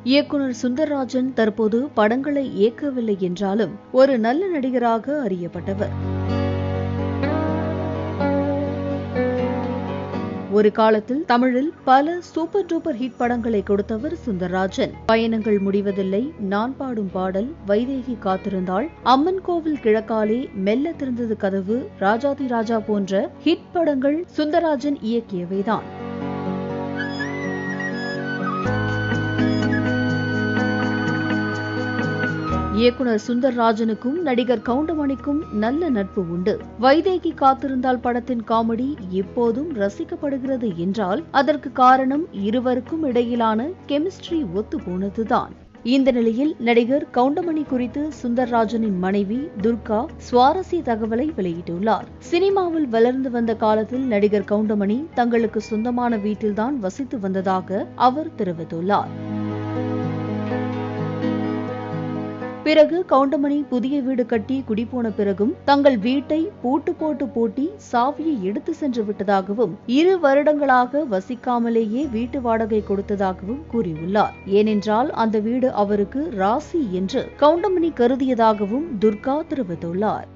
இயக்குனர் சுந்தர்ராஜன் தற்போது படங்களை இயக்கவில்லை என்றாலும் ஒரு நல்ல நடிகராக அறியப்பட்டவர். ஒரு காலத்தில் தமிழில் பல சூப்பர் டூப்பர் ஹிட் படங்களை கொடுத்தவர் சுந்தர்ராஜன். பயணங்கள் முடிவதில்லை, நான் பாடும் பாடல், வைதேகி காத்திருந்தாள், அம்மன் கோவில் கிழக்காலே, மெல்ல திறந்தது கதவு, ராஜாதி ராஜா போன்ற ஹிட் படங்கள் சுந்தர்ராஜன் இயக்கியவைதான். இயக்குனர் சுந்தர்ராஜனுக்கும் நடிகர் கவுண்டமணிக்கும் நல்ல நட்பு உண்டு. வைதேகி காத்திருந்தால் படத்தின் காமெடி இப்போதும் ரசிக்கப்படுகிறது என்றால் அதற்கு காரணம் இருவருக்கும் இடையிலான கெமிஸ்ட்ரி ஒத்து போனதுதான். இந்த நிலையில் நடிகர் கவுண்டமணி குறித்து சுந்தர்ராஜனின் மனைவி துர்கா சுவாரஸ்ய தகவலை வெளியிட்டுள்ளார். சினிமாவில் வளர்ந்து வந்த காலத்தில் நடிகர் கவுண்டமணி தங்களுக்கு சொந்தமான வீட்டில்தான் வசித்து வந்ததாக அவர் தெரிவித்துள்ளார். பிறகு கவுண்டமணி புதிய வீடு கட்டி குடிபோன பிறகும் தங்கள் வீட்டை பூட்டு போட்டு பூட்டி சாவியை எடுத்து சென்று விட்டதாகவும் 2 வருடங்களாக வசிக்காமலேயே வீட்டு வாடகை கொடுத்ததாகவும் கூறியுள்ளார். ஏனென்றால் அந்த வீடு அவருக்கு ராசி என்று கவுண்டமணி கருதியதாகவும் துர்கா தெரிவித்துள்ளார்.